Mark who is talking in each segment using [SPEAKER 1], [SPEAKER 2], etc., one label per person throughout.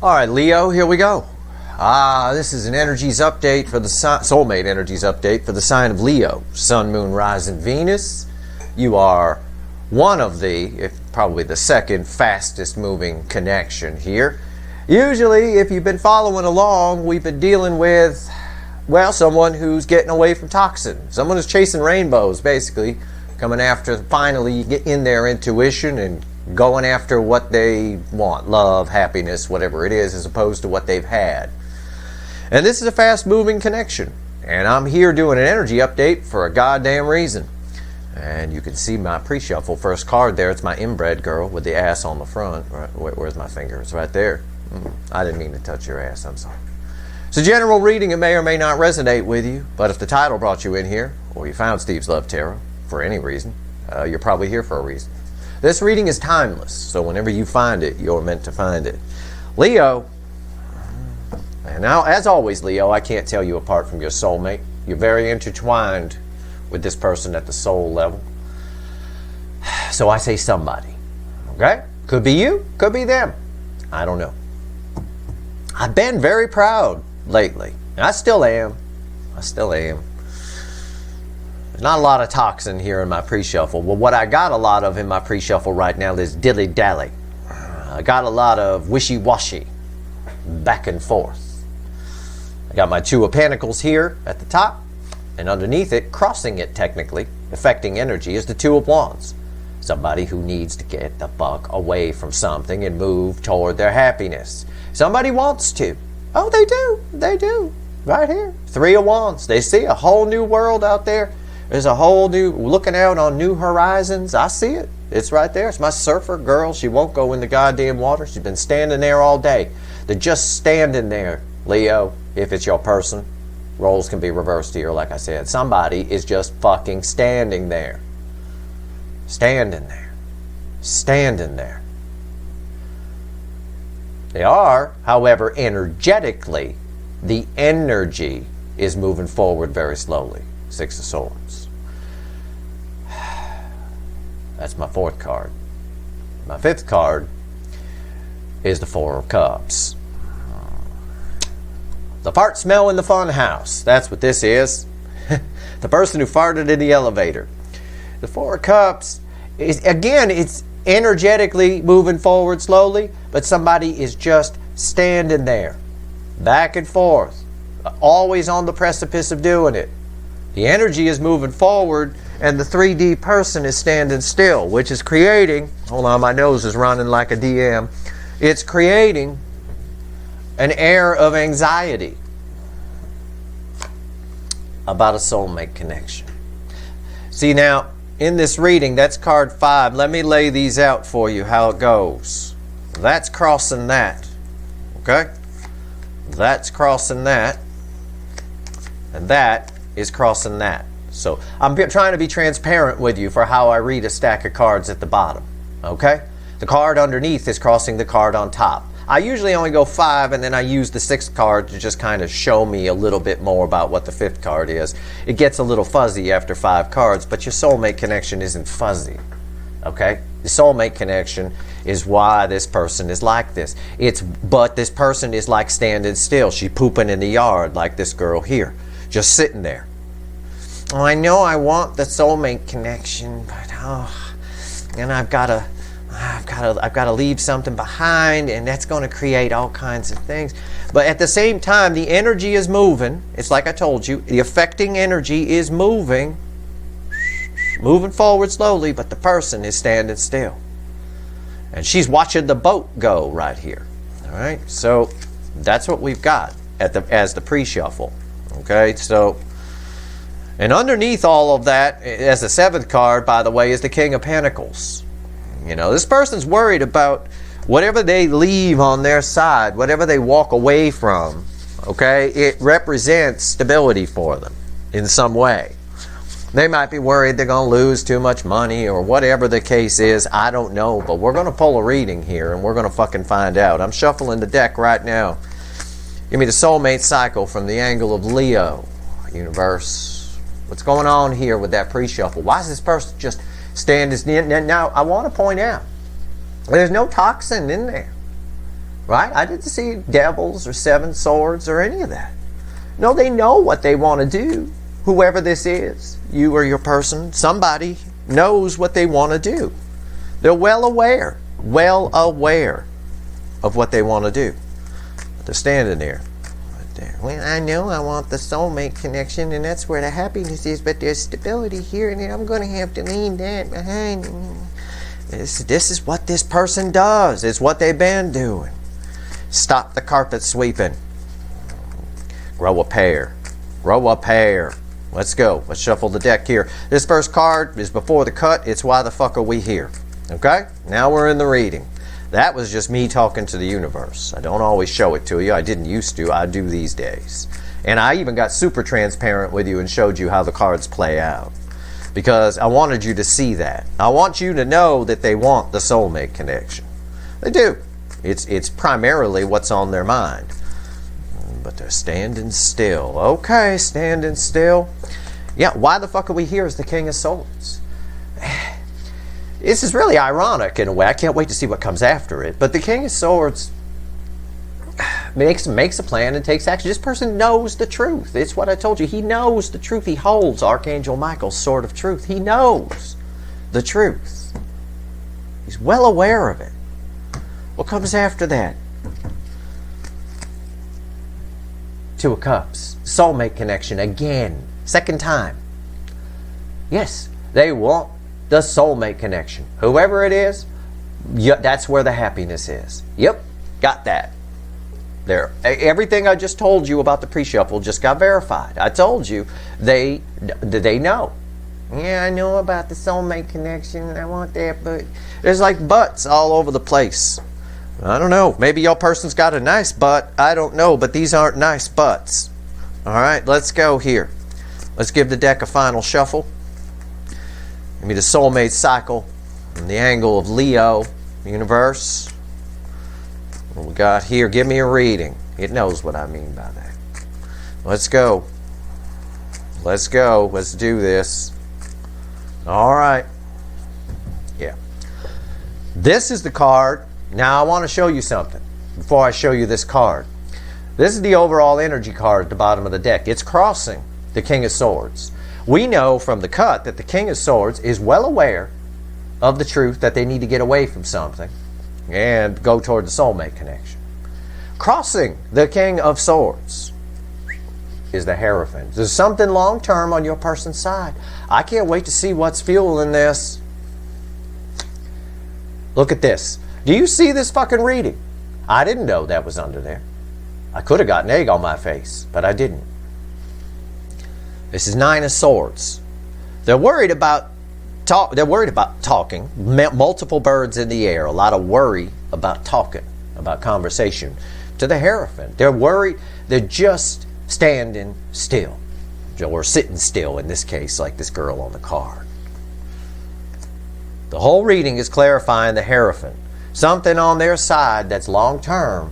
[SPEAKER 1] All right, Leo, here we go. This is an energies update for the soulmate energies update for the sign of Leo. Sun, Moon, Rising, Venus. You are one of probably the second fastest moving connection here. Usually, if you've been following along, we've been dealing with, well, someone who's getting away from toxin. Someone who's chasing rainbows, basically, coming after finally getting their intuition and going after what they want, love, happiness, whatever it is, as opposed to what they've had. And this is a fast-moving connection. And I'm here doing an energy update for a goddamn reason. And you can see my pre-shuffle first card there. It's my inbred girl with the ass on the front. Right, where's my finger? It's right there. I didn't mean to touch your ass. I'm sorry. It's a general reading. It may or may not resonate with you. But if the title brought you in here, or you found Steve's Love Tarot for any reason, you're probably here for a reason. This reading is timeless, so whenever you find it, you're meant to find it. Leo, and now, as always, Leo, I can't tell you apart from your soulmate. You're very intertwined with this person at the soul level. So I say somebody, okay? Could be you, could be them. I don't know. I've been very proud lately. I still am. Not a lot of toxin here in my pre-shuffle. Well, what I got a lot of in my pre-shuffle right now is dilly-dally. I got a lot of wishy-washy, back and forth. I got my Two of Pentacles here at the top, and underneath it, crossing it technically, affecting energy, is the Two of Wands. Somebody who needs to get the fuck away from something and move toward their happiness. Somebody wants to. Oh, they do. Right here. Three of Wands. They see a whole new world out there. There's a whole new, looking out on new horizons. I see it. It's right there. It's my surfer girl. She won't go in the goddamn water. She's been standing there all day. They're just standing there, Leo, if it's your person. Roles can be reversed here, like I said. Somebody is just fucking standing there. Standing there. They are, however, energetically, the energy is moving forward very slowly. Six of Swords. That's my fourth card. My fifth card is the Four of Cups. The fart smell in the fun house. That's what this is. The person who farted in the elevator. The Four of Cups is, again, it's energetically moving forward slowly, but somebody is just standing there, back and forth, always on the precipice of doing it. The energy is moving forward, and the 3D person is standing still, which is creating, hold on, my nose is running like a DM. It's creating an air of anxiety about a soulmate connection. See, now, in this reading, that's card 5. Let me lay these out for you, how it goes. That's crossing that, okay? That's crossing that, and that is crossing that. So I'm trying to be transparent with you for how I read a stack of cards at the bottom, okay? The card underneath is crossing the card on top. I usually only go 5, and then I use the 6th card to just kind of show me a little bit more about what the 5th card is. It gets a little fuzzy after 5 cards, but your soulmate connection isn't fuzzy, okay? The soulmate connection is why this person is like this. But this person is like standing still. She's pooping in the yard like this girl here, just sitting there. Oh, I know I want the soulmate connection, but and I've got to leave something behind, and that's going to create all kinds of things. But at the same time, the energy is moving. It's like I told you, the affecting energy is moving forward slowly, but the person is standing still. And she's watching the boat go right here. All right, so that's what we've got as the pre-shuffle. Okay, so, and underneath all of that, as the 7th card, by the way, is the King of Pentacles. You know, this person's worried about whatever they leave on their side, whatever they walk away from, okay? It represents stability for them in some way. They might be worried they're going to lose too much money or whatever the case is. I don't know, but we're going to pull a reading here and we're going to fucking find out. I'm shuffling the deck right now. Give me the soulmate cycle from the angle of Leo. Universe, what's going on here with that pre-shuffle? Why is this person just standing? Now, I want to point out, there's no toxin in there. right? I didn't see devils or seven swords or any of that. No, they know what they want to do. Whoever this is, you or your person, somebody knows what they want to do. They're well aware of what they want to do. But they're standing there. Well, I know I want the soulmate connection, and that's where the happiness is, but there's stability here, and I'm going to have to leave that behind. This is what this person does. It's what they've been doing. Stop the carpet sweeping. Grow a pair. Grow a pair. Let's go. Let's shuffle the deck here. This first card is before the cut. It's why the fuck are we here? Okay? Now we're in the reading. That was just me talking to the universe. I don't always show it to you. I didn't used to. I do these days. And I even got super transparent with you and showed you how the cards play out. Because I wanted you to see that. I want you to know that they want the soulmate connection. They do. It's primarily what's on their mind. But they're standing still. Okay, standing still. Yeah, why the fuck are we here as the King of Swords? This is really ironic in a way. I can't wait to see what comes after it. But the King of Swords makes a plan and takes action. This person knows the truth. It's what I told you. He knows the truth. He holds Archangel Michael's sword of truth. He knows the truth. He's well aware of it. What comes after that? Two of Cups. Soulmate connection again. Second time. Yes, they want the soulmate connection. Whoever it is, that's where the happiness is. Yep, got that. There. Everything I just told you about the pre-shuffle just got verified. I told you they know. Yeah, I know about the soulmate connection and I want that, but there's like butts all over the place. I don't know. Maybe your person's got a nice butt. I don't know, but these aren't nice butts. All right, let's go here. Let's give the deck a final shuffle. Give me the soulmate cycle and the angle of Leo, universe. What we got here? Give me a reading. It knows what I mean by that. Let's go. Let's go. Let's do this. All right. Yeah. This is the card. Now I want to show you something before I show you this card. This is the overall energy card at the bottom of the deck. It's crossing the King of Swords. We know from the cut that the King of Swords is well aware of the truth that they need to get away from something and go toward the soulmate connection. Crossing the King of Swords is the Hierophant. There's something long-term on your person's side. I can't wait to see what's fueling this. Look at this. Do you see this fucking reading? I didn't know that was under there. I could have got an egg on my face, but I didn't. This is Nine of Swords. They're worried about talking. Multiple birds in the air. A lot of worry about talking, about conversation. To the Hierophant, they're worried. They're just standing still, or sitting still in this case, like this girl on the card. The whole reading is clarifying the Hierophant. Something on their side that's long term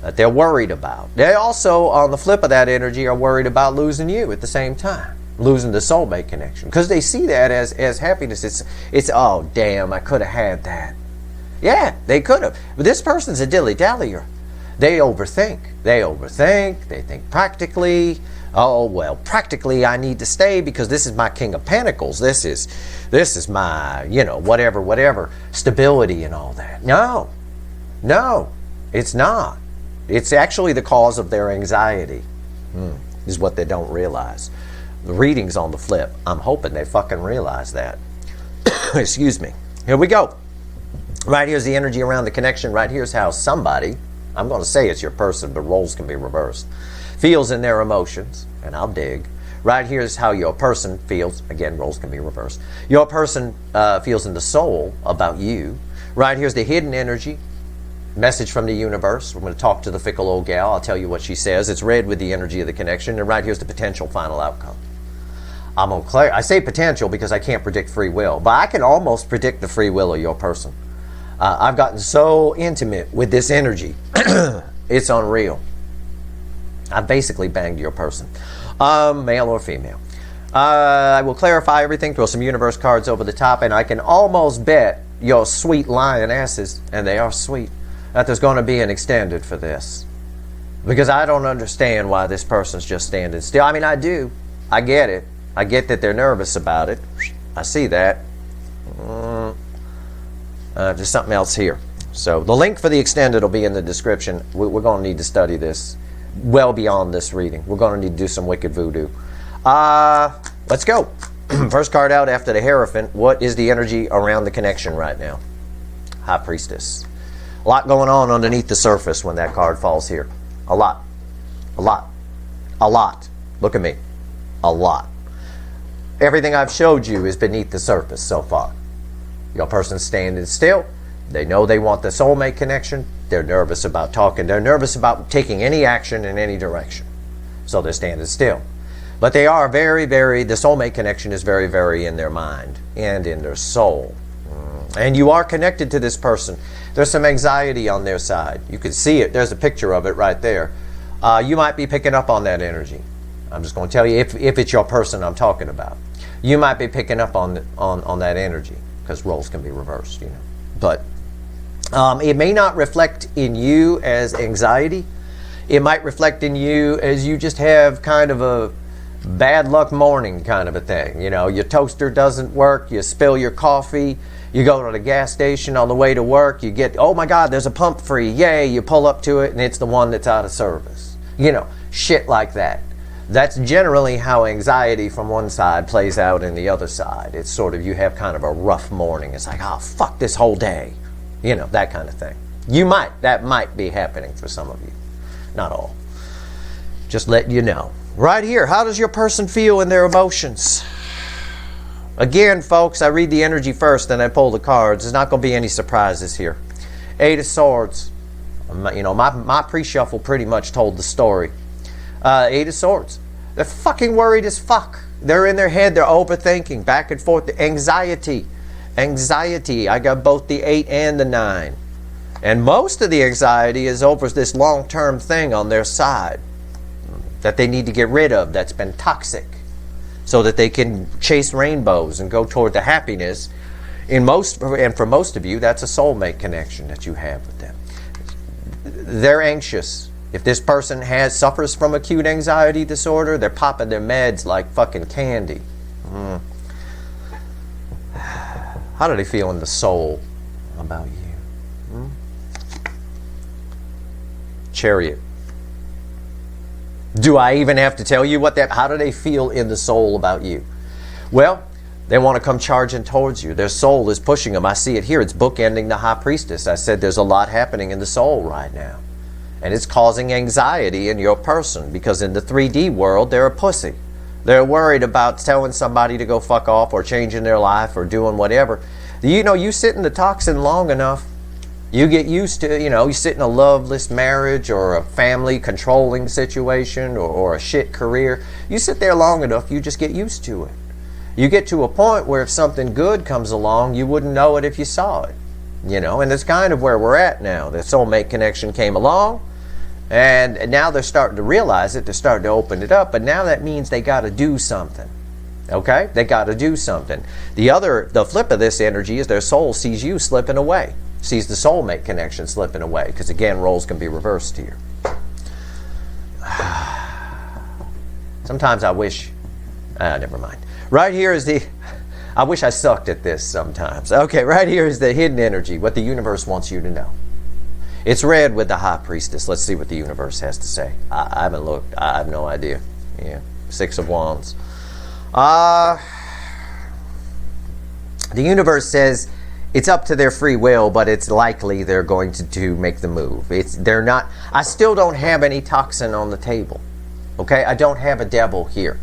[SPEAKER 1] that they're worried about. They also, on the flip of that energy, are worried about losing you at the same time. Losing the soulmate connection. Because they see that as happiness. It's oh, damn, I could have had that. Yeah, they could have. But this person's a dilly-dallyer. They overthink. They think practically. Oh, well, practically I need to stay because this is my King of Pentacles. This is my, whatever, stability and all that. No, it's not. It's actually the cause of their anxiety, is what they don't realize. The reading's on the flip. I'm hoping they fucking realize that. Excuse me. Here we go. Right here's the energy around the connection. Right here's how somebody, I'm going to say it's your person, but roles can be reversed, feels in their emotions, and I'll dig. Right here's how your person feels. Again, roles can be reversed. Your person feels in the soul about you. Right here's the hidden energy. Message from the universe. We're going to talk to the fickle old gal. I'll tell you what she says. It's red with the energy of the connection. And right here's the potential final outcome. I'm on clear. I say potential because I can't predict free will, but I can almost predict the free will of your person. I've gotten so intimate with this energy. It's unreal. I basically banged your person, male or female. I will clarify everything, throw some universe cards over the top, and I can almost bet your sweet lionesses, and they are sweet, that there's going to be an extended for this. Because I don't understand why this person's just standing still. I mean, I do. I get it. I get that they're nervous about it. I see that. There's something else here. So the link for the extended will be in the description. We're going to need to study this well beyond this reading. We're going to need to do some wicked voodoo. Let's go. First card out after the Hierophant. What is the energy around the connection right now? High Priestess. A lot going on underneath the surface when that card falls here. A lot. A lot. A lot. Look at me. A lot. Everything I've showed you is beneath the surface so far. Your person's standing still. They know they want the soulmate connection. They're nervous about talking. They're nervous about taking any action in any direction. So they're standing still. But they are very, very, the soulmate connection is very, very in their mind and in their soul. And you are connected to this person. There's some anxiety on their side. You can see it. There's a picture of it right there. You might be picking up on that energy. I'm just going to tell you, if it's your person I'm talking about. You might be picking up on that energy, because roles can be reversed, you know. But it may not reflect in you as anxiety. It might reflect in you as you just have kind of a bad luck morning kind of a thing. You know, your toaster doesn't work, you spill your coffee, you go to the gas station on the way to work, you get, oh my God, there's a pump free, yay, you pull up to it and it's the one that's out of service. You know, shit like that. That's generally how anxiety from one side plays out in the other side. It's sort of, you have kind of a rough morning. It's like, oh, fuck this whole day. You know, that kind of thing. That might be happening for some of you. Not all. Just letting you know. Right here, how does your person feel in their emotions? Again, folks, I read the energy first, then I pull the cards. There's not going to be any surprises here. Eight of Swords. You know, my pre-shuffle pretty much told the story. Eight of Swords. They're fucking worried as fuck. They're in their head. They're overthinking. Back and forth. The anxiety. Anxiety. I got both the 8 and the 9. And most of the anxiety is over this long-term thing on their side that they need to get rid of that's been toxic, so that they can chase rainbows and go toward the happiness. And for most of you, that's a soulmate connection that you have with them. They're anxious. If this person suffers from acute anxiety disorder, they're popping their meds like fucking candy. How do they feel in the soul about you? Chariot. Do I even have to tell you how do they feel in the soul about you? Well, they want to come charging towards you. Their soul is pushing them. I see it here. It's bookending the High Priestess. I said there's a lot happening in the soul right now. And it's causing anxiety in your person, because in the 3D world, they're a pussy. They're worried about telling somebody to go fuck off or changing their life or doing whatever. You know, you sit in the toxin long enough, you get used to, you know, you sit in a loveless marriage or a family controlling situation or a shit career. You sit there long enough, you just get used to it. You get to a point where if something good comes along, you wouldn't know it if you saw it. You know, and that's kind of where we're at now. The soulmate connection came along, and now they're starting to realize it. They're starting to open it up, but now that means they got to do something. Okay? They got to do something. The flip of this energy is their soul sees you slipping away. Sees the soulmate connection slipping away, because again, roles can be reversed here. Sometimes I wish, never mind. Right here is I wish I sucked at this sometimes. Okay, right here is the hidden energy, what the universe wants you to know. It's red with the High Priestess. Let's see what the universe has to say. I haven't looked. I have no idea. Yeah, 6 of Wands. The universe says it's up to their free will, but it's likely they're going to make the move. They're not. I still don't have any toxin on the table. Okay, I don't have a devil here.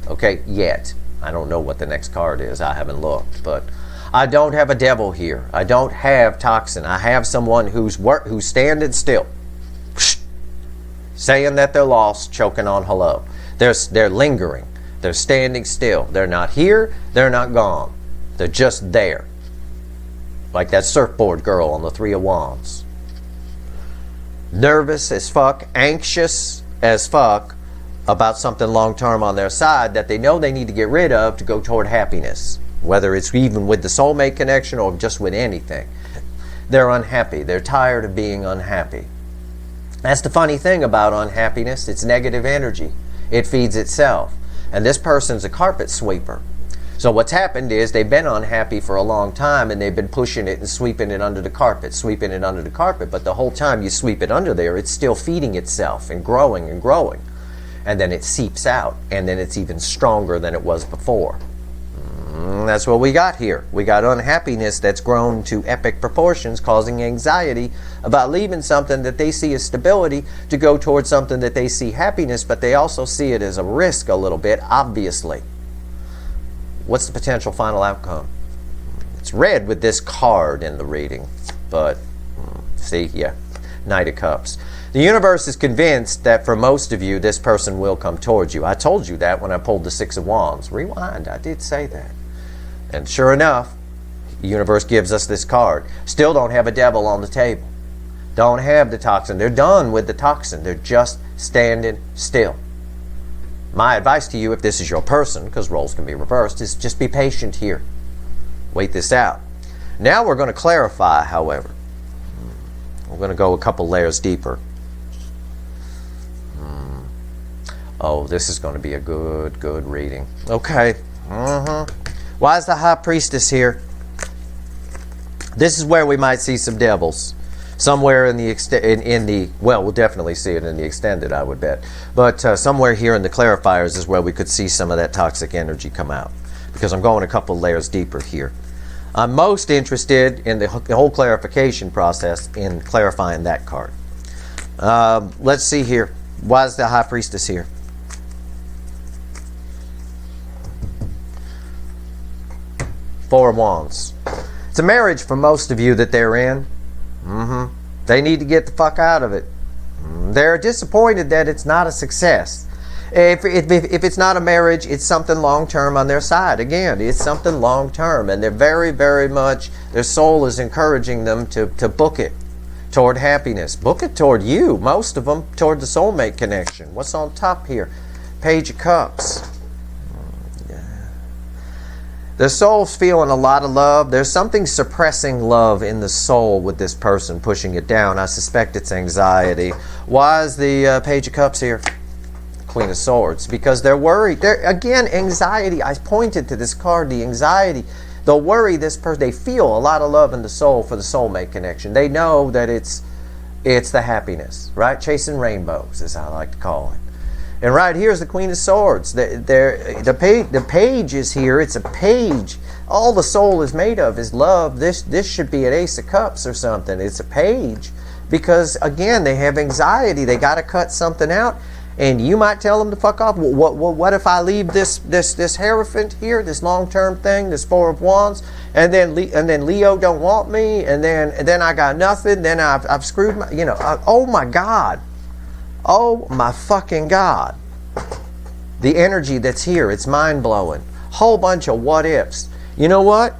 [SPEAKER 1] Okay, yet. I don't know what the next card is. I haven't looked, but I don't have a devil here. I don't have toxin. I have someone who's standing still, saying that they're lost, choking on hello. They're lingering. They're standing still. They're not here. They're not gone. They're just there. Like that surfboard girl on the 3 of Wands. Nervous as fuck, anxious as fuck about something long-term on their side that they know they need to get rid of to go toward happiness. Whether it's even with the soulmate connection or just with anything. They're unhappy. They're tired of being unhappy. That's the funny thing about unhappiness. It's negative energy. It feeds itself. And this person's a carpet sweeper. So what's happened is they've been unhappy for a long time and they've been pushing it and sweeping it under the carpet, sweeping it under the carpet. But the whole time you sweep it under there, it's still feeding itself and growing and growing. And then it seeps out, and then it's even stronger than it was before. That's what we got here. We got unhappiness that's grown to epic proportions, causing anxiety about leaving something that they see as stability to go towards something that they see happiness, but they also see it as a risk a little bit, obviously. What's the potential final outcome? It's red with this card in the reading, but see, yeah, Knight of Cups. The universe is convinced that for most of you, this person will come towards you. I told you that when I pulled the Six of Wands. Rewind, I did say that. And sure enough, the universe gives us this card. Still don't have a devil on the table. Don't have the toxin. They're done with the toxin. They're just standing still. My advice to you, if this is your person, because roles can be reversed, is just be patient here. Wait this out. Now we're going to clarify, however. We're going to go a couple layers deeper. Oh, this is going to be a good reading. Okay. Why is the High Priestess here? This is where we might see some devils. Somewhere in the well, we'll definitely see it in the extended, I would bet. But somewhere here in the clarifiers is where we could see some of that toxic energy come out. Because I'm going a couple layers deeper here. I'm most interested in the whole clarification process in clarifying that card. Let's see here. Why is the High Priestess here? Four of Wands. It's a marriage for most of you that they're in. They need to get the fuck out of it. They're disappointed that it's not a success. If it's not a marriage, it's something long-term on their side. Again, it's something long-term, and they're very, very much, their soul is encouraging them to book it toward happiness. Book it toward you, most of them, toward the soulmate connection. What's on top here? Page of Cups. The soul's feeling a lot of love. There's something suppressing love in the soul with this person, pushing it down. I suspect it's anxiety. Why is the Page of Cups here? Queen of Swords. Because they're worried. Again, anxiety. I pointed to this card, the anxiety. They'll worry this person. They feel a lot of love in the soul for the soulmate connection. They know that it's the happiness, right? Chasing rainbows, as I like to call it. And right here is the Queen of Swords. The page is here. It's a page. All the soul is made of is love. This should be an Ace of Cups or something. It's a page. Because, again, they have anxiety. They got to cut something out. And you might tell them to fuck off. What if I leave this Hierophant here, this long-term thing, this Four of Wands, and then Leo don't want me, and then I got nothing, then I've screwed my, oh my God. Oh my fucking God. The energy that's here, it's mind-blowing. Whole bunch of what-ifs. You know what?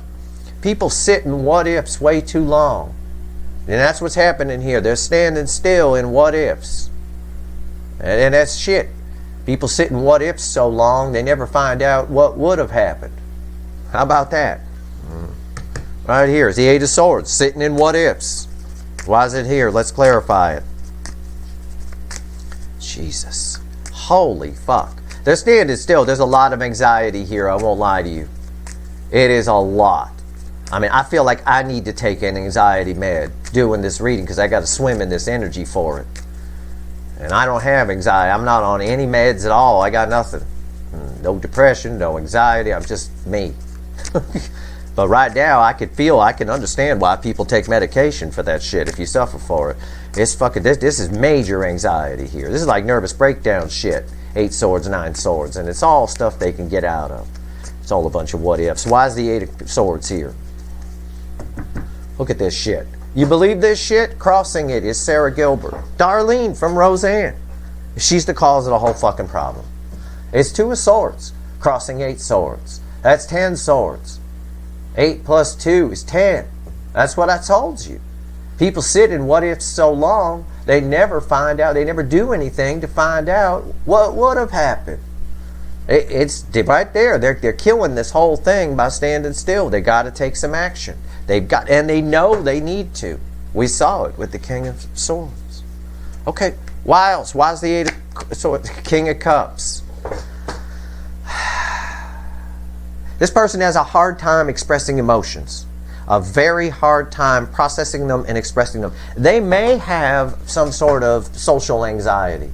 [SPEAKER 1] People sit in what-ifs way too long. And that's what's happening here. They're standing still in what-ifs. And that's shit. People sit in what-ifs so long, they never find out what would have happened. How about that? Right here is the Eight of Swords, sitting in what-ifs. Why is it here? Let's clarify it. Jesus. Holy fuck. They're standing still. There's a lot of anxiety here. I won't lie to you. It is a lot. I mean, I feel like I need to take an anxiety med doing this reading because I got to swim in this energy for it. And I don't have anxiety. I'm not on any meds at all. I got nothing. No depression, no anxiety. I'm just me. But right now, I can understand why people take medication for that shit if you suffer for it. It's fucking, this is major anxiety here. This is like nervous breakdown shit. 8 swords, 9 swords. And it's all stuff they can get out of. It's all a bunch of what ifs. Why is the 8 of swords here? Look at this shit. You believe this shit? Crossing it is Sarah Gilbert. Darlene from Roseanne. She's the cause of the whole fucking problem. It's 2 of swords. Crossing 8 swords. That's 10 swords. 8 plus 2 is 10. That's what I told you. People sit in what ifs so long, they never find out, they never do anything to find out what would have happened. It's right there. They're killing this whole thing by standing still. They got to take some action. And they know they need to. We saw it with the King of Swords. Okay, why else? Why is the Eight of Swords, King of Cups? This person has a hard time expressing emotions. A very hard time processing them and expressing them. They may have some sort of social anxiety.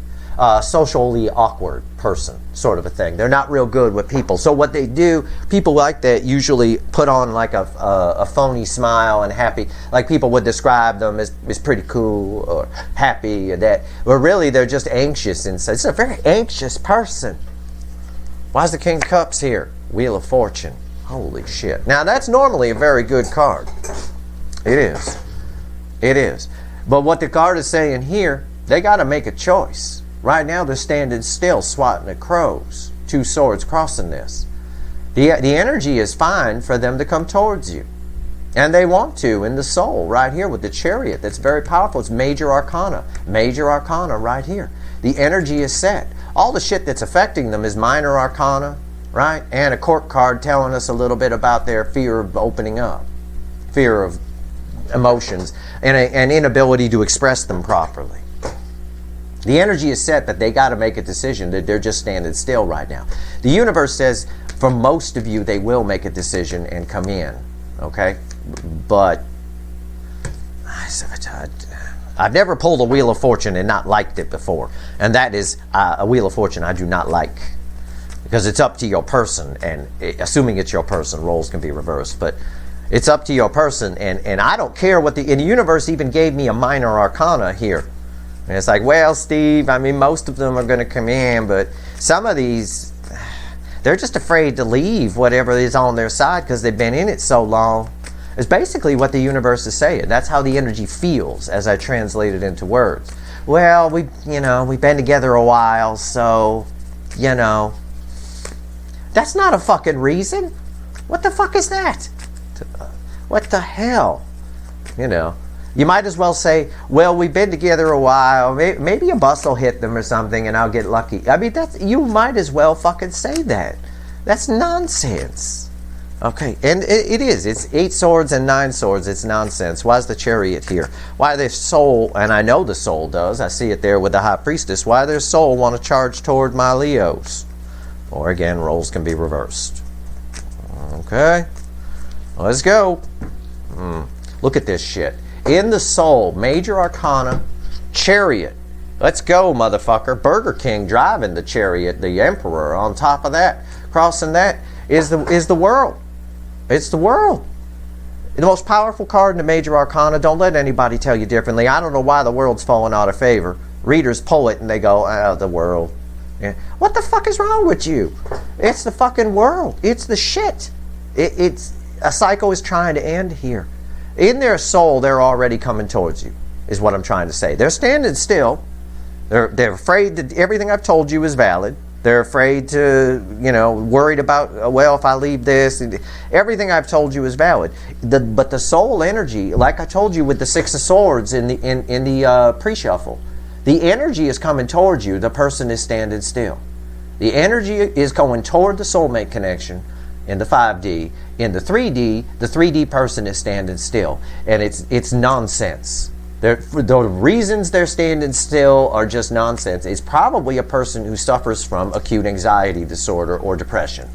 [SPEAKER 1] Socially awkward person, sort of a thing. They're not real good with people. So what they do, people like that usually put on like a phony smile and happy, like people would describe them as pretty cool or happy or that. But really they're just anxious inside. It's a very anxious person. Why is the King of Cups here? Wheel of Fortune. Holy shit. Now that's normally a very good card. It is. It is. But what the card is saying here, they got to make a choice. Right now they're standing still, swatting at crows. Two swords crossing this. The energy is fine for them to come towards you. And they want to in the soul right here with the Chariot. That's very powerful. It's major arcana. Major arcana right here. The energy is set. All the shit that's affecting them is minor arcana, right? And a court card telling us a little bit about their fear of opening up. Fear of emotions and an inability to express them properly. The energy is set, but they got to make a decision. That they're just standing still right now. The universe says, for most of you, they will make a decision and come in. Okay? But I've never pulled a Wheel of Fortune and not liked it before. And that is a Wheel of Fortune I do not like. Because it's up to your person. And assuming it's your person, roles can be reversed. But it's up to your person. And I don't care what the universe even gave me a minor arcana here. And it's like, well, Steve, I mean, most of them are going to come in, but some of these, they're just afraid to leave whatever is on their side because they've been in it so long. It's basically what the universe is saying. That's how the energy feels as I translate it into words. Well, we've been together a while, so, that's not a fucking reason. What the fuck is that? What the hell? You might as well say, well, we've been together a while. Maybe a bus will hit them or something and I'll get lucky. I mean, you might as well fucking say that. That's nonsense. Okay, and it is. It's 8 swords and 9 swords. It's nonsense. Why is the Chariot here? Why their soul, and I know the soul does. I see it there with the High Priestess. Why their soul want to charge toward my Leos? Or again, roles can be reversed. Okay, let's go. Look at this shit. In the soul, major arcana, Chariot. Let's go, motherfucker. Burger King driving the Chariot, the Emperor. On top of that, crossing that, is the world. It's the world. The most powerful card in the major arcana. Don't let anybody tell you differently. I don't know why the world's falling out of favor. Readers pull it and they go, the world. Yeah. What the fuck is wrong with you? It's the fucking world. It's the shit. It's a cycle is trying to end here. In their soul, they're already coming towards you, is what I'm trying to say. They're standing still. They're afraid that everything I've told you is valid. They're afraid to, worried about, well, if I leave this. Everything I've told you is valid. But the soul energy, like I told you with the 6 of Swords in the pre-shuffle, the energy is coming towards you. The person is standing still. The energy is going toward the soulmate connection in the 5D. In the 3D, the 3D person is standing still. And it's nonsense. The reasons they're standing still are just nonsense. It's probably a person who suffers from acute anxiety disorder or depression.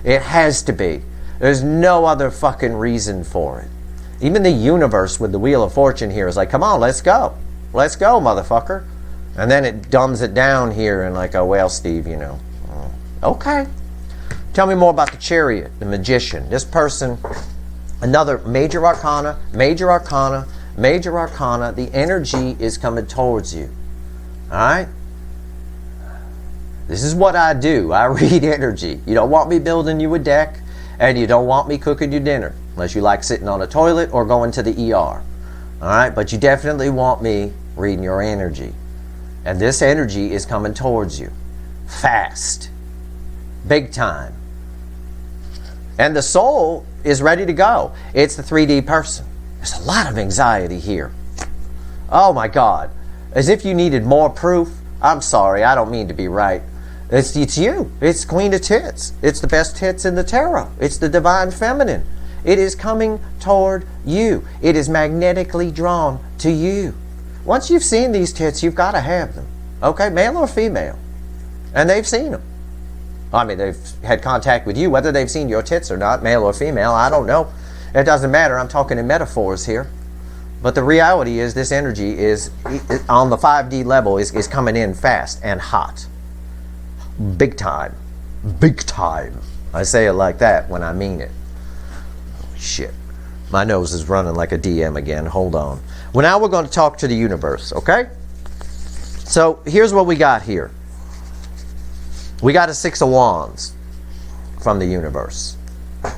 [SPEAKER 1] It has to be. There's no other fucking reason for it. Even the universe with the Wheel of Fortune here is like, come on, let's go. Let's go, motherfucker. And then it dumbs it down here and like, oh, well, Steve, Okay. Tell me more about the Chariot, the Magician. This person, another major arcana, major arcana, major arcana. The energy is coming towards you. All right? This is what I do. I read energy. You don't want me building you a deck, and you don't want me cooking you dinner, unless you like sitting on a toilet or going to the ER. All right? But you definitely want me reading your energy. And this energy is coming towards you. Fast. Big time. And the soul is ready to go. It's the 3D person. There's a lot of anxiety here. Oh my God. As if you needed more proof. I'm sorry, I don't mean to be right. It's you. It's Queen of Tits. It's the best tits in the tarot. It's the divine feminine. It is coming toward you. It is magnetically drawn to you. Once you've seen these tits, you've got to have them. Okay, male or female. And they've seen them. I mean, they've had contact with you. Whether they've seen your tits or not, male or female, I don't know. It doesn't matter. I'm talking in metaphors here. But the reality is this energy is, on the 5D level, is coming in fast and hot. Big time. Big time. I say it like that when I mean it. Holy shit. My nose is running like a DM again. Hold on. Well, now we're going to talk to the universe, okay? So here's what we got here. We got a 6 of Wands from the universe. All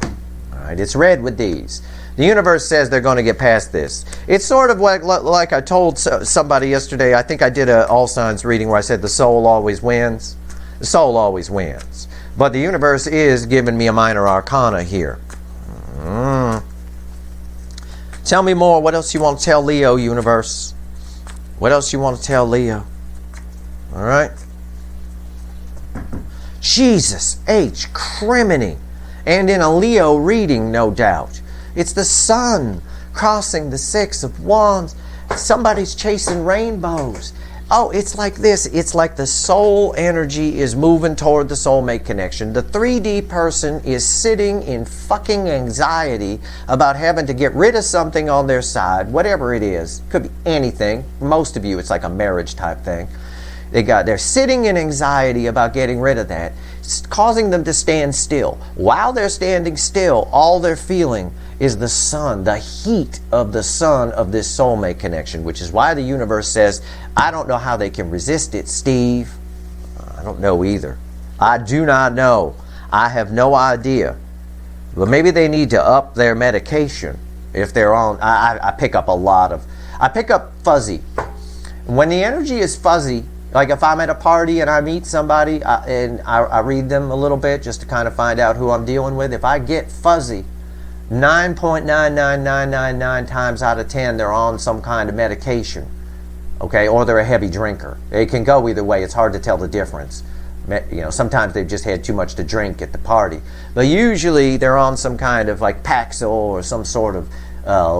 [SPEAKER 1] right, it's red with these. The universe says they're going to get past this. It's sort of like I told somebody yesterday. I think I did an all signs reading where I said the soul always wins. The soul always wins. But the universe is giving me a minor arcana here. Tell me more. What else you want to tell Leo, universe? What else you want to tell Leo? All right. Jesus H. Criminy. And in a Leo reading, no doubt. It's the sun crossing the 6 of Wands. Somebody's chasing rainbows. Oh, it's like this. It's like the soul energy is moving toward the soulmate connection. The 3D person is sitting in fucking anxiety about having to get rid of something on their side, whatever it is. Could be anything. Most of you, it's like a marriage type thing. They're sitting in anxiety about getting rid of that. It's causing them to stand still. While they're standing still, all they're feeling is the sun, the heat of the sun of this soulmate connection, which is why the universe says, I don't know how they can resist it, Steve. I don't know either. I do not know. I have no idea. But maybe they need to up their medication if they're on. I pick up a lot of, I pick up fuzzy. When the energy is fuzzy, like if I'm at a party and I meet somebody and I read them a little bit just to kind of find out who I'm dealing with, if I get fuzzy, 9.99999 times out of 10 they're on some kind of medication, okay, or they're a heavy drinker. It can go either way. It's hard to tell the difference. You know, sometimes they've just had too much to drink at the party, but usually they're on some kind of like Paxil or some sort of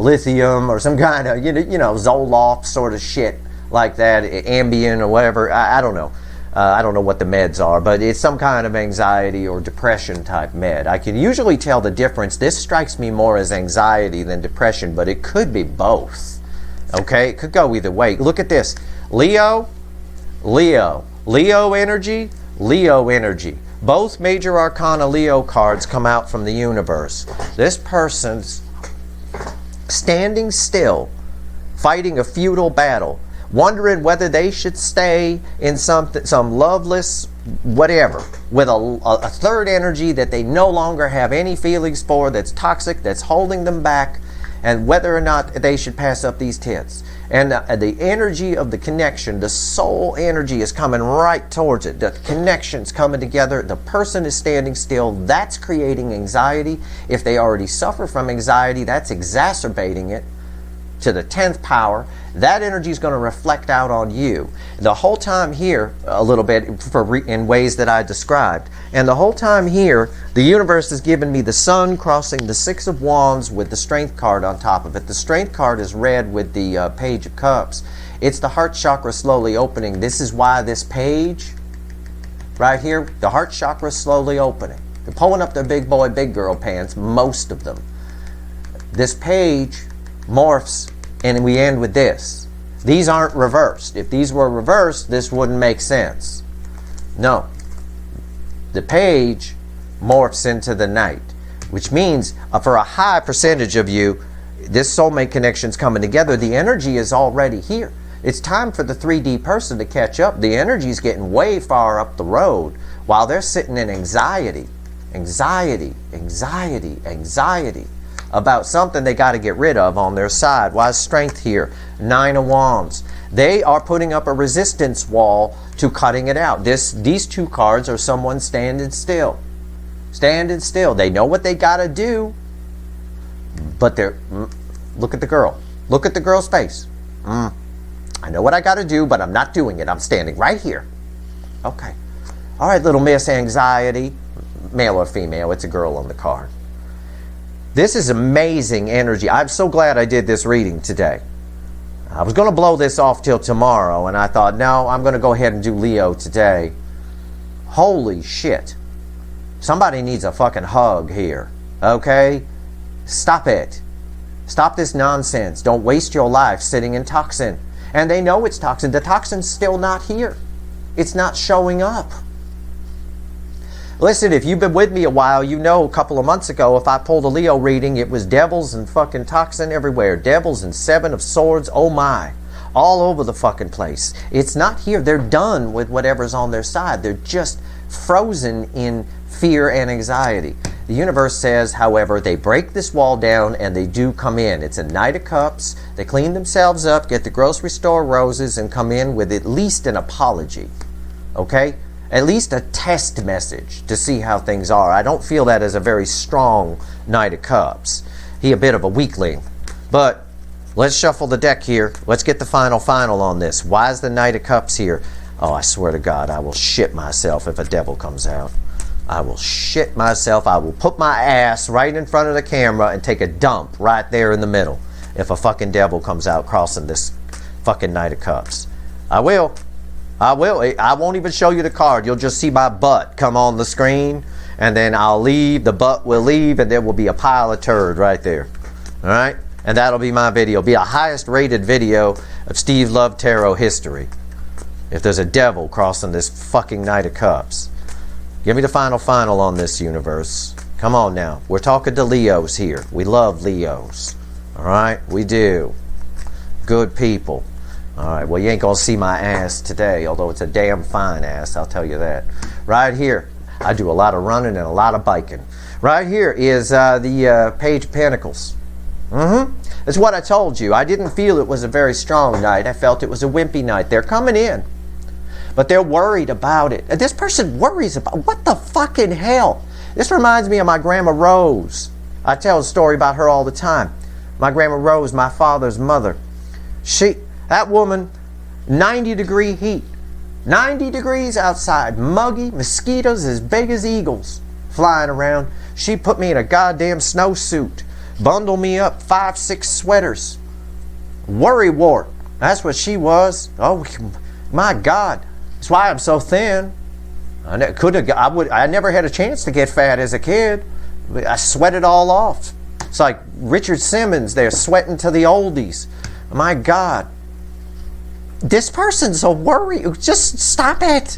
[SPEAKER 1] lithium or some kind of you know Zoloft sort of shit like that, Ambien or whatever. I don't know. I don't know what the meds are, but it's some kind of anxiety or depression type med. I can usually tell the difference. This strikes me more as anxiety than depression, but it could be both. Okay, it could go either way. Look at this. Leo energy, Leo energy. Both major arcana Leo cards come out from the universe. This person's standing still, fighting a futile battle, wondering whether they should stay in some loveless whatever with a third energy that they no longer have any feelings for, that's toxic, that's holding them back, and whether or not they should pass up these tits. And the energy of the connection, the soul energy is coming right towards it. The connection's coming together. The person is standing still. That's creating anxiety. If they already suffer from anxiety, that's exacerbating it to the 10th power. That energy is going to reflect out on you. The whole time here, a little bit in ways that I described. And the whole time here, the universe has given me the sun crossing the 6 of Wands with the Strength card on top of it. The Strength card is red with the Page of Cups. It's the heart chakra slowly opening. This is why this page right here, the heart chakra is slowly opening. They're pulling up their big boy, big girl pants, most of them. This page morphs, and we end with this. These aren't reversed. If these were reversed, this wouldn't make sense. No. The page morphs into the knight, which means for a high percentage of you, this soulmate connection's coming together. The energy is already here. It's time for the 3D person to catch up. The energy's getting way far up the road while they're sitting in anxiety about something they got to get rid of on their side. Why is Strength here? 9 of Wands. They are putting up a resistance wall to cutting it out. These two cards are someone standing still. Standing still. They know what they got to do, but they're... Look at the girl. Look at the girl's face. I know what I got to do, but I'm not doing it. I'm standing right here. Okay. All right, little Miss Anxiety, male or female, it's a girl on the card. This is amazing energy. I'm so glad I did this reading today. I was going to blow this off till tomorrow, and I thought, no, I'm going to go ahead and do Leo today. Holy shit. Somebody needs a fucking hug here, okay? Stop it. Stop this nonsense. Don't waste your life sitting in toxin. And they know it's toxin. The toxin's still not here. It's not showing up. Listen, if you've been with me a while, you know a couple of months ago, if I pulled a Leo reading, it was devils and fucking toxin everywhere. Devils and Seven of Swords, oh my. All over the fucking place. It's not here. They're done with whatever's on their side. They're just frozen in fear and anxiety. The universe says, however, they break this wall down and they do come in. It's a Knight of Cups. They clean themselves up, get the grocery store roses, and come in with at least an apology. Okay? At least a test message to see how things are. I don't feel that as a very strong Knight of Cups. He a bit of a weakling. But let's shuffle the deck here. Let's get the final on this. Why is the Knight of Cups here? Oh, I swear to God, I will shit myself if a devil comes out. I will shit myself. I will put my ass right in front of the camera and take a dump right there in the middle if a fucking devil comes out crossing this fucking Knight of Cups. I will. I won't even show you the card. You'll just see my butt come on the screen, and then I'll leave. The butt will leave, and there will be a pile of turd right there. All right? And that'll be my video. It'll be a highest rated video of Steve Love Tarot history. If there's a devil crossing this fucking Knight of Cups. Give me the final on this, universe. Come on now. We're talking to Leos here. We love Leos. All right? We do. Good people. All right, well, you ain't going to see my ass today, although it's a damn fine ass, I'll tell you that. Right here, I do a lot of running and a lot of biking. Right here is the Page of Pentacles. That's what I told you. I didn't feel it was a very strong night. I felt it was a wimpy night. They're coming in, but they're worried about it. And this person worries about, what the fucking hell? This reminds me of my Grandma Rose. I tell a story about her all the time. My Grandma Rose, my father's mother. That woman, 90-degree heat. 90 degrees outside. Muggy, mosquitoes as big as eagles flying around. She put me in a goddamn snowsuit. Bundled me up 5-6 sweaters. Worry wart. That's what she was. Oh, my God. That's why I'm so thin. I never had a chance to get fat as a kid. I sweated all off. It's like Richard Simmons there, sweating to the oldies. My God. This person's so worried. Just stop it.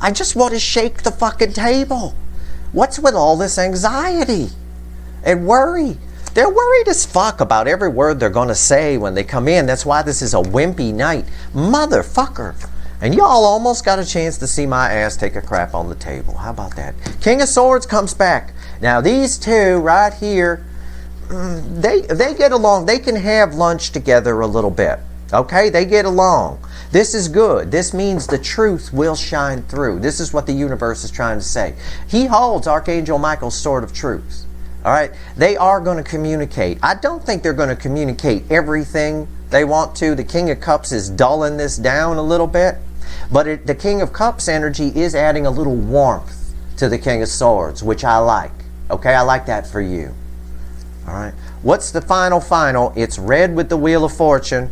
[SPEAKER 1] I just want to shake the fucking table. What's with all this anxiety and worry? They're worried as fuck about every word they're going to say when they come in. That's why this is a wimpy night. Motherfucker. And y'all almost got a chance to see my ass take a crap on the table. How about that? King of Swords comes back. Now these two right here, they get along. They can have lunch together a little bit. Okay? They get along. This is good. This means the truth will shine through. This is what the universe is trying to say. He holds Archangel Michael's sword of truth. All right? They are going to communicate. I don't think they're going to communicate everything they want to. The King of Cups is dulling this down a little bit. But the King of Cups energy is adding a little warmth to the King of Swords, which I like. Okay? I like that for you. All right? What's the final? It's red with the Wheel of Fortune.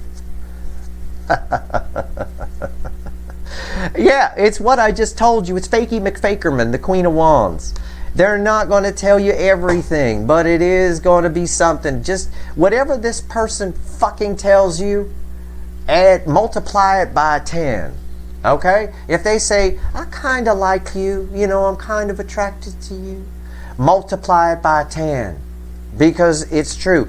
[SPEAKER 1] Yeah, it's what I just told you. It's Fakey McFakerman, the Queen of Wands. They're not going to tell you everything, but it is going to be something. Just whatever this person fucking tells you, multiply it by 10. Okay? If they say, I kind of like you, I'm kind of attracted to you, multiply it by 10. Because it's true.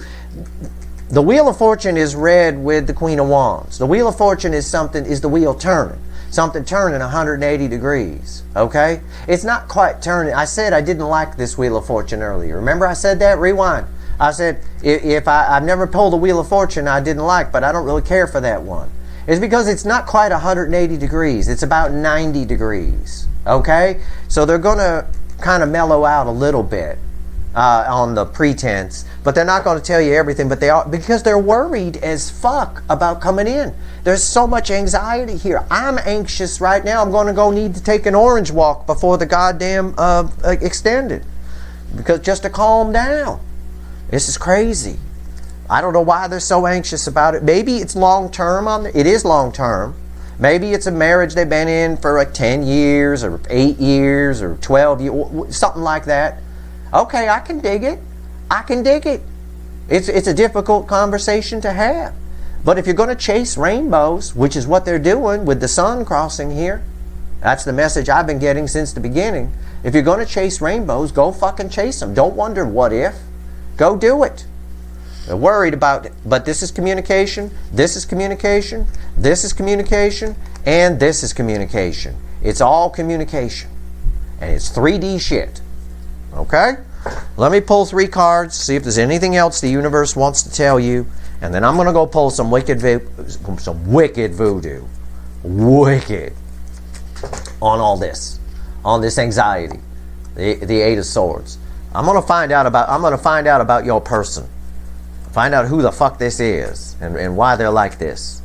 [SPEAKER 1] The Wheel of Fortune is red with the Queen of Wands. The Wheel of Fortune is the wheel turning. Something turning 180 degrees. Okay? It's not quite turning. I said I didn't like this Wheel of Fortune earlier. Remember I said that? Rewind. I said, if I've never pulled a Wheel of Fortune I didn't like, but I don't really care for that one. It's because it's not quite 180 degrees. It's about 90 degrees. Okay? So they're going to kind of mellow out a little bit. on the pretense, but they're not going to tell you everything, but they are, because they're worried as fuck about coming in. There's so much anxiety here. I'm anxious right now. I'm going to need to take an orange walk before the goddamn extended, because just to calm down. This is crazy. I don't know why they're so anxious about it. Maybe it's long term. It is long term. Maybe it's a marriage they've been in for like 10 years or 8 years or 12 years, something like that. Okay, I can dig it. I can dig it. It's a difficult conversation to have. But if you're going to chase rainbows, which is what they're doing with the sun crossing here, that's the message I've been getting since the beginning. If you're going to chase rainbows, go fucking chase them. Don't wonder what if. Go do it. They're worried about it. But this is communication, this is communication, this is communication, and this is communication. It's all communication. And it's 3D shit. Okay? Let me pull 3 cards, see if there's anything else the universe wants to tell you, and then I'm going to go pull some wicked voodoo. Wicked. On this anxiety. The 8 of Swords. I'm going to find out about your person. Find out who the fuck this is and why they're like this.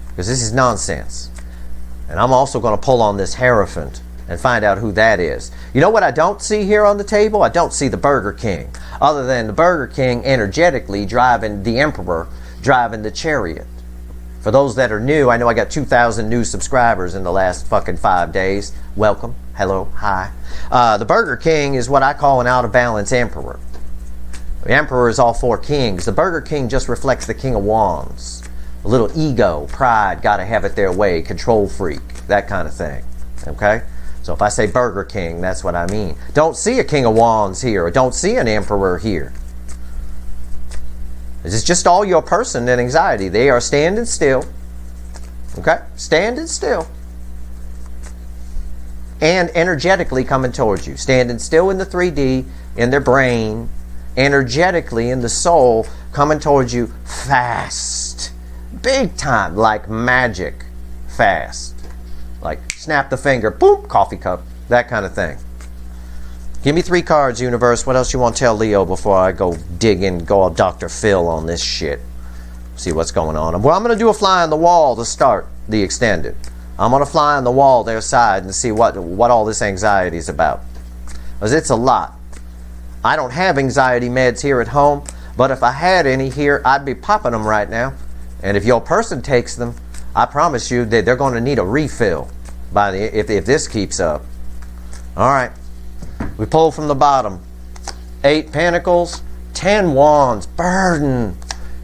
[SPEAKER 1] Because this is nonsense. And I'm also going to pull on this Hierophant and find out who that is. You know what I don't see here on the table? I don't see the Burger King. Other than the Burger King energetically driving the Emperor, driving the chariot. For those that are new, I know I got 2,000 new subscribers in the last fucking 5 days. Welcome. Hello. Hi. The Burger King is what I call an out-of-balance Emperor. The Emperor is all 4 kings. The Burger King just reflects the King of Wands. A little ego, pride, gotta have it their way, control freak, that kind of thing. Okay? So if I say Burger King, that's what I mean. Don't see a King of Wands here, or don't see an Emperor here. This is just all your person and anxiety. They are standing still. Okay? Standing still. And energetically coming towards you. Standing still in the 3D, in their brain, energetically in the soul, coming towards you fast. Big time, like magic fast. Like snap the finger, boop, coffee cup, that kind of thing. Give me 3 cards, universe. What else you want to tell Leo before I go dig in, go all Dr. Phil on this shit? See what's going on. Well, I'm going to do a fly on the wall to start the extended. I'm going to fly on the wall their side and see what all this anxiety is about. Because it's a lot. I don't have anxiety meds here at home, but if I had any here, I'd be popping them right now. And if your person takes them, I promise you that they're going to need a refill if this keeps up. All right. We pull from the bottom. 8 Pentacles, 10 Wands, burden,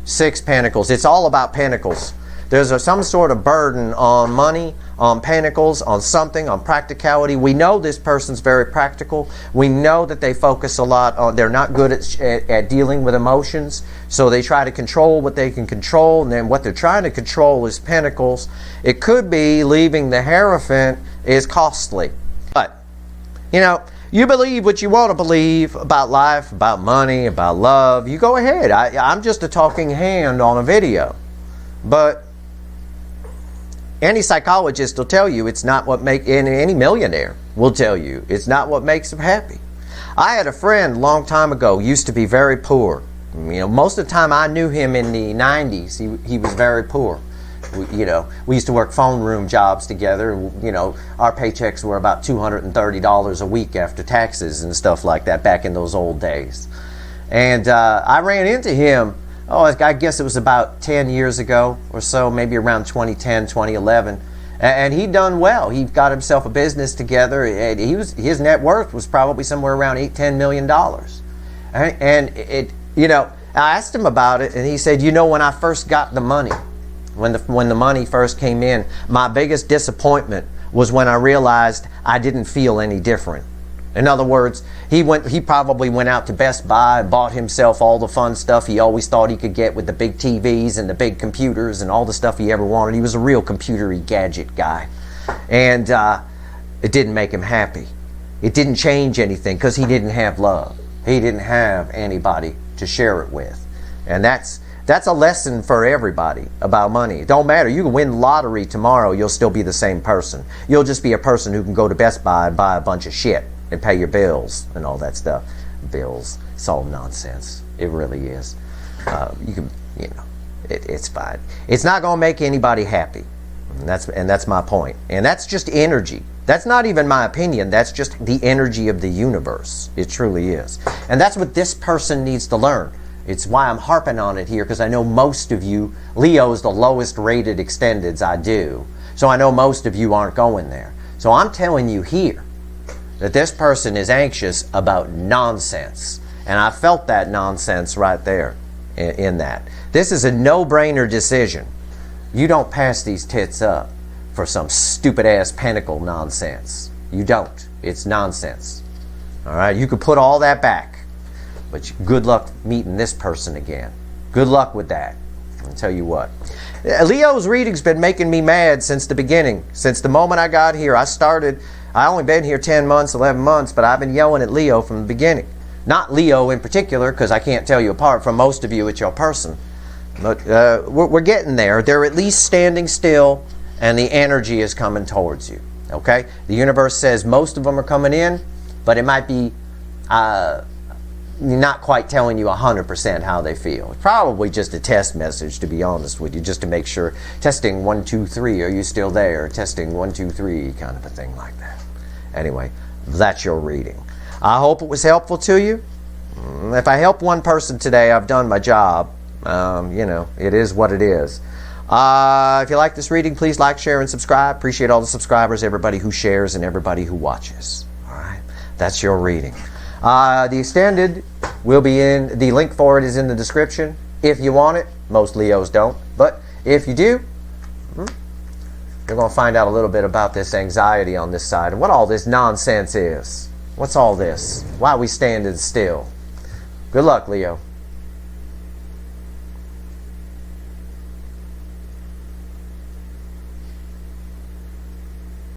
[SPEAKER 1] 6 Pentacles. It's all about Pentacles. There's some sort of burden on money, on Pentacles, on something, on practicality. We know this person's very practical. We know that they focus a lot on, they're not good at dealing with emotions, so they try to control what they can control, and then what they're trying to control is Pentacles. It could be leaving the Hierophant is costly. But, you know, you believe what you want to believe about life, about money, about love. You go ahead. I'm just a talking hand on a video. But any psychologist will tell you it's not what makes, any millionaire will tell you it's not what makes them happy. I had a friend a long time ago, used to be very poor. You know, most of the time I knew him in the 90s, he was very poor. We used to work phone room jobs together. You know, our paychecks were about $230 a week after taxes and stuff like that back in those old days. And I ran into him, I guess it was about 10 years ago or so, maybe around 2010, 2011. And he'd done well. He got himself a business together. And his net worth was probably somewhere around $8-10 million. And I asked him about it, and he said, when I first got the money, when the money first came in, my biggest disappointment was when I realized I didn't feel any different. In other words, he probably went out to Best Buy and bought himself all the fun stuff he always thought he could get with the big TVs and the big computers and all the stuff he ever wanted. He was a real computery gadget guy. And it didn't make him happy. It didn't change anything because he didn't have love. He didn't have anybody to share it with. And that's a lesson for everybody about money. It don't matter. You can win the lottery tomorrow. You'll still be the same person. You'll just be a person who can go to Best Buy and buy a bunch of shit and pay your bills and all that stuff. bills. It's all nonsense. It really is. You can, it's fine. It's not going to make anybody happy. And that's my point. And that's just energy. That's not even my opinion. That's just the energy of the universe. It truly is. And that's what this person needs to learn. It's why I'm harping on it here, because I know most of you, Leo is the lowest rated extendeds I do. So I know most of you aren't going there. So I'm telling you here that this person is anxious about nonsense. And I felt that nonsense right there in that. This is a no-brainer decision. You don't pass these tits up for some stupid-ass pentacle nonsense. You don't. It's nonsense. All right? You could put all that back. But good luck meeting this person again. Good luck with that. I'll tell you what. Leo's reading's been making me mad since the beginning. Since the moment I got here. I only been here 10 months, 11 months, but I've been yelling at Leo from the beginning. Not Leo in particular, because I can't tell you apart from most of you. It's your person. But we're getting there. They're at least standing still, and the energy is coming towards you. Okay? The universe says most of them are coming in, but it might be not quite telling you 100% how they feel. It's probably just a test message, to be honest with you, just to make sure. Testing 1, 2, 3, are you still there? Testing 1, 2, 3, kind of a thing like that. Anyway, that's your reading. I hope it was helpful to you. If I help one person today, I've done my job. It is what it is. If you like this reading, please like, share, and subscribe. Appreciate all the subscribers, everybody who shares, and everybody who watches. All right, that's your reading. The extended will be in, the link for it is in the description if you want it. Most Leos don't, but if you do, you're going to find out a little bit about this anxiety on this side and what all this nonsense is. What's all this? Why are we standing still? Good luck, Leo.